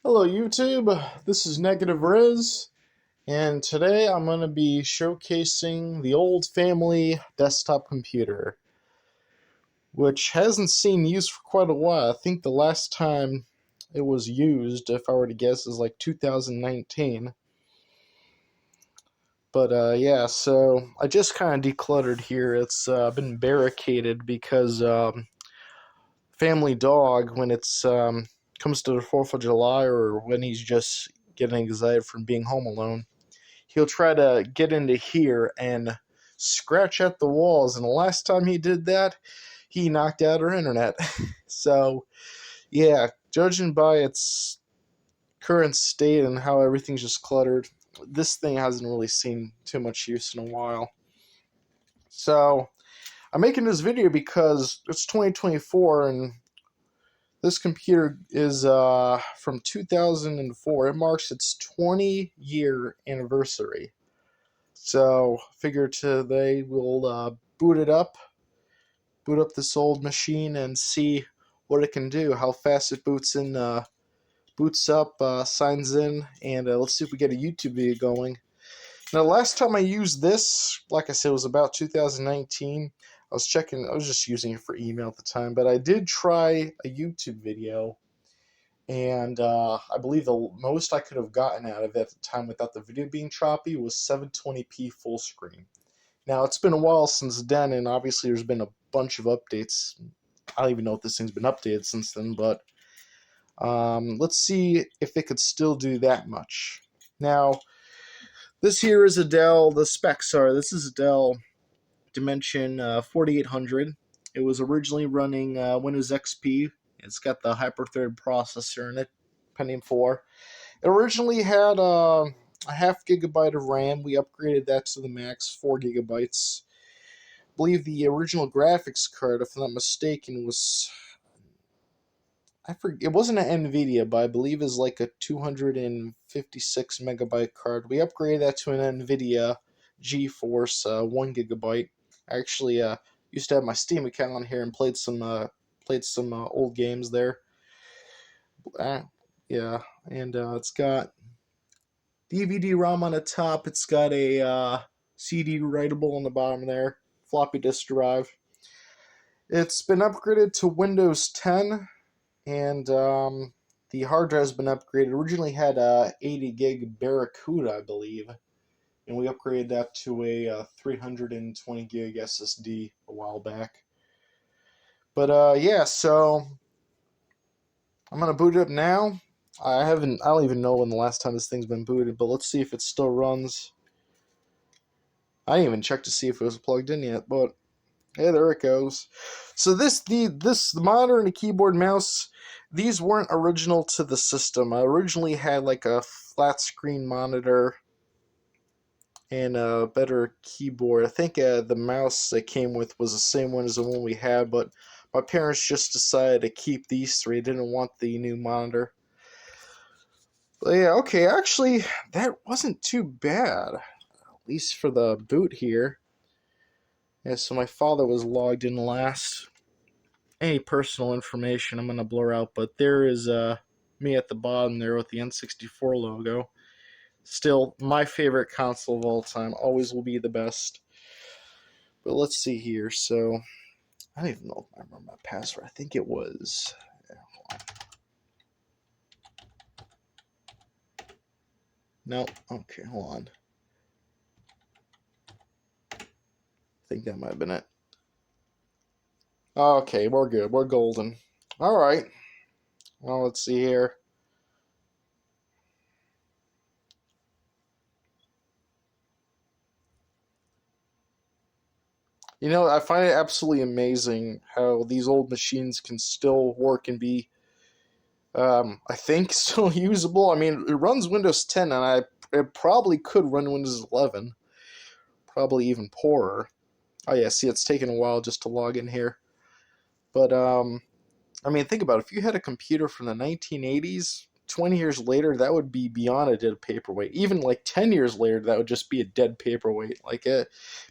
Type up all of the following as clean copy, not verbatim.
Hello YouTube, this is Negative Riz, and today I'm going to be showcasing the old family desktop computer, which hasn't seen use for quite a while. I think the last time it was used, if I were to guess, is like 2019. But yeah, so I just kind of decluttered here. It's been barricaded because family dog, when it's comes to the 4th of July or when he's just getting excited from being home alone, he'll try to get into here and scratch at the walls. And the last time he did that, he knocked out our internet. So, yeah, judging by its current state and how everything's just cluttered, this thing hasn't really seen too much use in a while. So, I'm making this video because it's 2024 and this computer is from 2004. It marks its 20-year anniversary. So, figure today we'll boot up this old machine, and see what it can do, how fast it boots up, signs in, and let's see if we get a YouTube video going. Now, last time I used this, like I said, was about 2019. I was just using it for email at the time, but I did try a YouTube video, and I believe the most I could have gotten out of it at the time without the video being choppy was 720p full screen. Now, it's been a while since then, and obviously there's been a bunch of updates. I don't even know if this thing's been updated since then, but let's see if it could still do that much. Now, this here is a Dell, the specs are, this is a Dell Dimension 4800. It was originally running Windows XP. It's got the Hyper-Thread processor in it, Pentium 4. It originally had a half gigabyte of RAM. We upgraded that to the max, 4 gigabytes. I believe the original graphics card, if I'm not mistaken, was, I forget, it wasn't an NVIDIA, but I believe is like a 256 megabyte card. We upgraded that to an NVIDIA GeForce 1 gigabyte. I actually used to have my Steam account on here and played some old games there. Uh, yeah, and it's got DVD-ROM on the top. It's got a CD writable on the bottom there, floppy disk drive. It's been upgraded to Windows 10, and the hard drive's been upgraded. It originally had a 80 gig Barracuda, I believe, and we upgraded that to a 320 gig SSD a while back. But yeah, so I'm gonna boot it up now. I don't even know when the last time this thing's been booted, but let's see if it still runs. I didn't even check to see if it was plugged in yet, but yeah, there it goes. So the monitor and the keyboard and mouse, these weren't original to the system. I originally had like a flat screen monitor and a better keyboard. I think the mouse that came with was the same one as the one we had, but my parents just decided to keep these three. They didn't want the new monitor. But yeah, okay, actually, that wasn't too bad, at least for the boot here. Yeah, so my father was logged in last. Any personal information I'm going to blur out, but there is me at the bottom there with the N64 logo. Still, my favorite console of all time. Always will be the best. But let's see here. So, I don't even know if I remember my password. I think it was... No, okay, hold on. I think that might have been it. Okay, we're good. We're golden. Alright. Well, let's see here. You know, I find it absolutely amazing how these old machines can still work and be, I think, still usable. I mean, it runs Windows 10, and it probably could run Windows 11. Probably even poorer. Oh yeah, see, it's taken a while just to log in here. But I mean, think about it. If you had a computer from the 1980s, 20 years later, that would be beyond a dead paperweight. Even like 10 years later, that would just be a dead paperweight. Like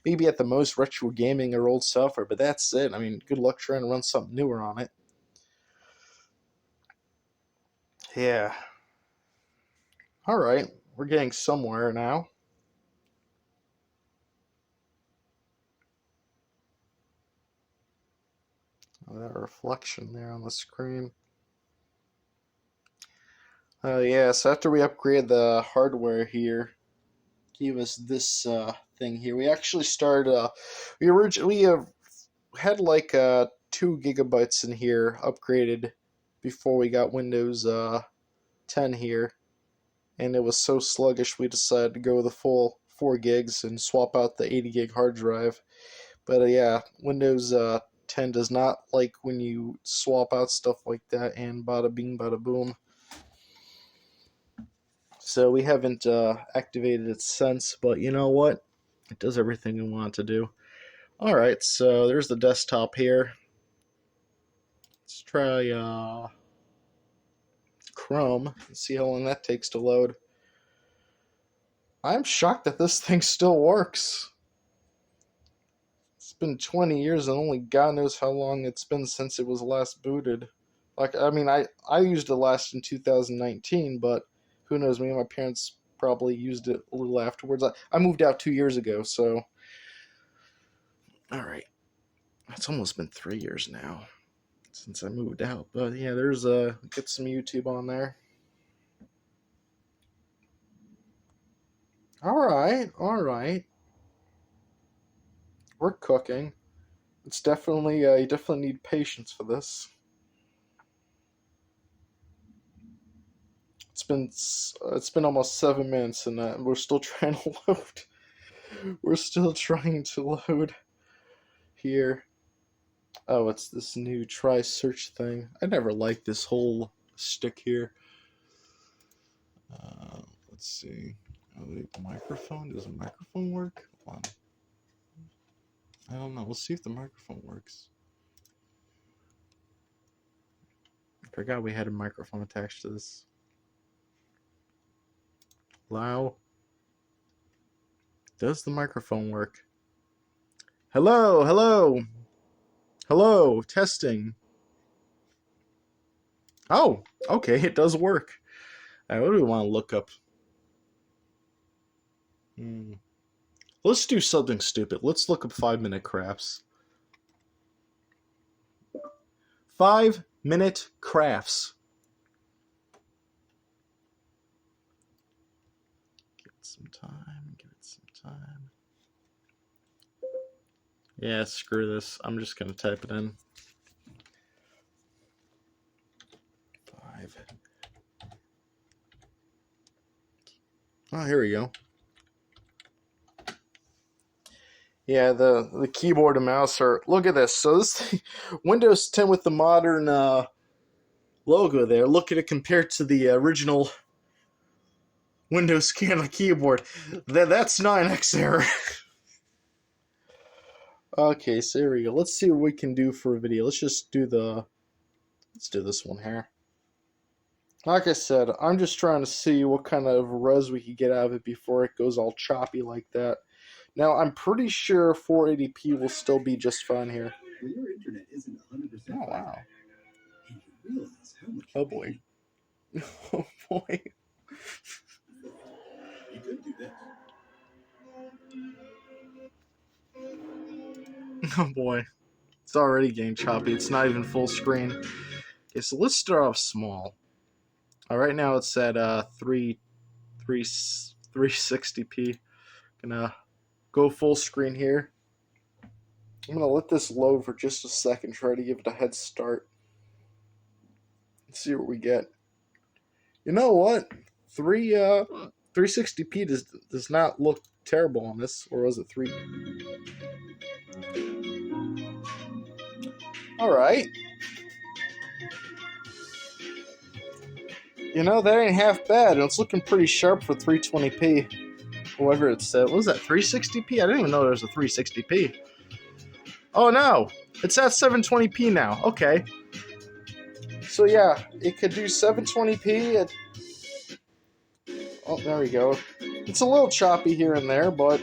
maybe at the most retro gaming or old software, but that's it. I mean, good luck trying to run something newer on it. Yeah. Alright, we're getting somewhere now. Oh, that reflection there on the screen. Yeah, so after we upgrade the hardware here, gave us this thing here. We actually started, we originally had like 2 gigabytes in here upgraded before we got Windows 10 here. And it was so sluggish we decided to go with the full 4 gigs and swap out the 80 gig hard drive. But yeah, Windows 10 does not like when you swap out stuff like that, and bada bing bada boom. So we haven't activated it since, but you know what? It does everything we want it to do. Alright, so there's the desktop here. Let's try Chrome and see how long that takes to load. I'm shocked that this thing still works. It's been 20 years and only God knows how long it's been since it was last booted. Like, I mean, I used it last in 2019, but who knows, me and my parents probably used it a little afterwards. I moved out 2 years ago, so... Alright. It's almost been 3 years now since I moved out. But yeah, there's get some YouTube on there. Alright. We're cooking. It's definitely, you definitely need patience for this. It's been almost 7 minutes and we're still trying to load. We're still trying to load here. Oh, it's this new try search thing. I never liked this whole stick here. Let's see. Oh, the microphone? Does the microphone work? Hold on. I don't know. We'll see if the microphone works. I forgot we had a microphone attached to this. Allow. Does the microphone work? Hello. Testing. Oh, okay, it does work. All right, what do we want to look up? Let's do something stupid. Let's look up 5-minute crafts. 5-minute crafts. Give it some time. Yeah, screw this. I'm just going to type it in. 5. Oh, here we go. Yeah, the keyboard and mouse are... Look at this. So this thing, Windows 10 with the modern logo there. Look at it compared to the original Windows keyboard. That's not an X error. Okay, so here we go. Let's see what we can do for a video. Let's do this one here. Like I said, I'm just trying to see what kind of res we could get out of it before it goes all choppy like that. Now, I'm pretty sure 480p will still be just fine here. Your internet isn't 100%. Oh, wow. And you realize how much Oh, boy. Oh, boy. You could do this. Oh, boy. It's already getting choppy. It's not even full screen. Okay, so let's start off small. Right now it's at 360p. Gonna go full screen here. I'm gonna let this load for just a second, try to give it a head start. Let's see what we get. You know what? 360p does not look terrible on this, or was it 3? Alright. You know, that ain't half bad, and it's looking pretty sharp for 320p. Whatever it said. What was that, 360p? I didn't even know there was a 360p. Oh no! It's at 720p now. Okay. So yeah, it could do 720p. Oh, there we go. It's a little choppy here and there, but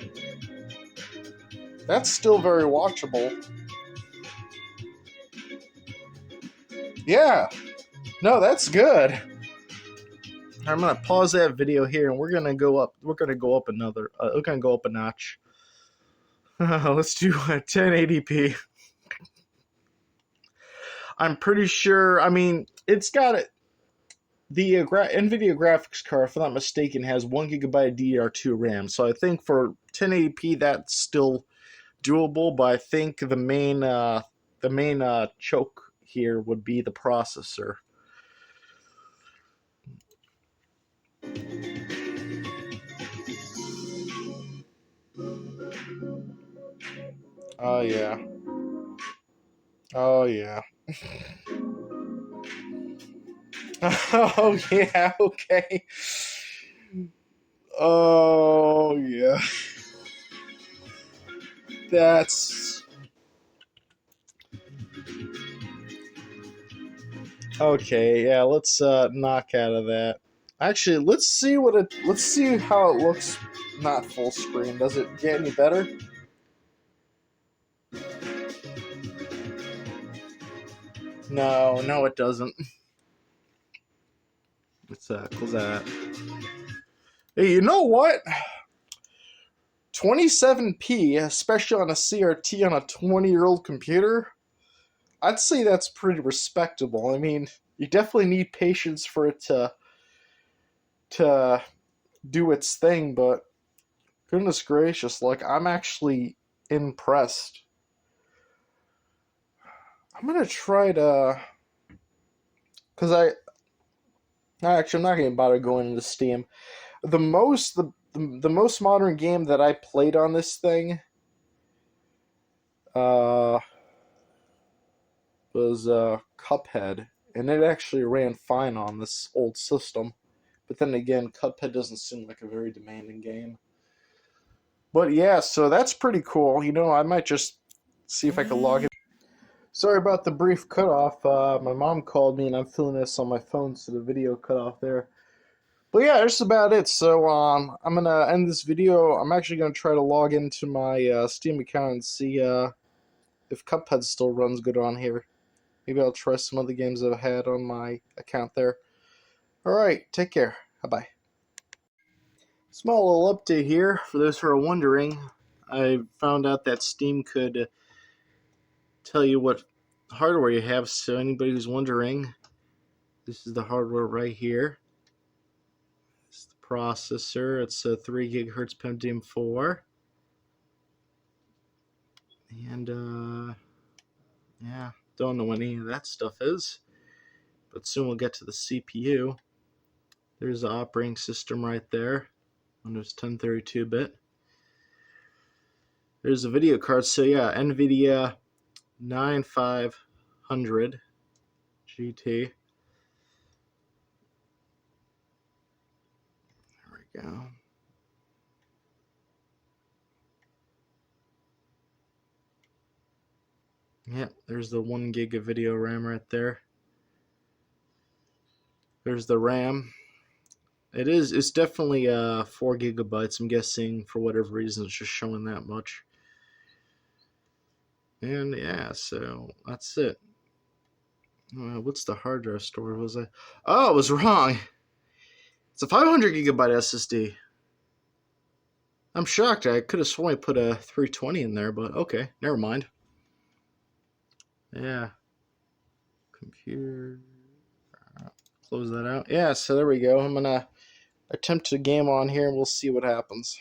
that's still very watchable. Yeah. No, that's good. I'm gonna pause that video here, and we're gonna go up. We're gonna go up another. We're gonna go up a notch. Let's do 1080p. I'm pretty sure. I mean, it's got it. The NVIDIA graphics card, if I'm not mistaken, has 1 GB of DDR2 RAM. So I think for 1080p, that's still doable. But I think the main choke here would be the processor. Oh yeah. Oh yeah. Oh yeah. Okay. Oh yeah. That's okay. Yeah, let's knock out of that. Actually, let's see how it looks not full screen. Does it get any better? No, no it doesn't. Let's close that. Hey, you know what? 27p, especially on a CRT on a 20-year-old computer, I'd say that's pretty respectable. I mean, you definitely need patience for it to do its thing, but goodness gracious, like I'm actually impressed. I'm gonna try to, cause I'm not gonna bother going into Steam. The most modern game that I played on this thing, uh, was Cuphead, and it actually ran fine on this old system. But then again, Cuphead doesn't seem like a very demanding game. But yeah, so that's pretty cool. You know, I might just see if I can log in. Sorry about the brief cutoff. My mom called me, and I'm filming this on my phone, so the video cut off there. But yeah, that's about it. So I'm gonna end this video. I'm actually gonna try to log into my Steam account and see if Cuphead still runs good on here. Maybe I'll try some other games I've had on my account there. Alright, take care. Bye-bye. Small little update here for those who are wondering. I found out that Steam could tell you what hardware you have, so anybody who's wondering, this is the hardware right here. It's the processor. It's a 3 gigahertz Pentium 4. And yeah, don't know what any of that stuff is, but soon we'll get to the CPU. There's the operating system right there, Windows 10 32-bit. There's the video card. So yeah, NVIDIA 9500 GT. There we go. Yep, there's the 1 gig of video RAM right there. There's the RAM. It's definitely 4 gigabytes. I'm guessing for whatever reason it's just showing that much. And yeah, so that's it. What's the hard drive storage? Was I? Oh, I was wrong. It's a 500 gigabyte SSD. I'm shocked. I could have sworn I put a 320 in there, but okay, never mind. Yeah. Computer. Close that out. Yeah, so there we go. I'm gonna attempt a game on here and we'll see what happens.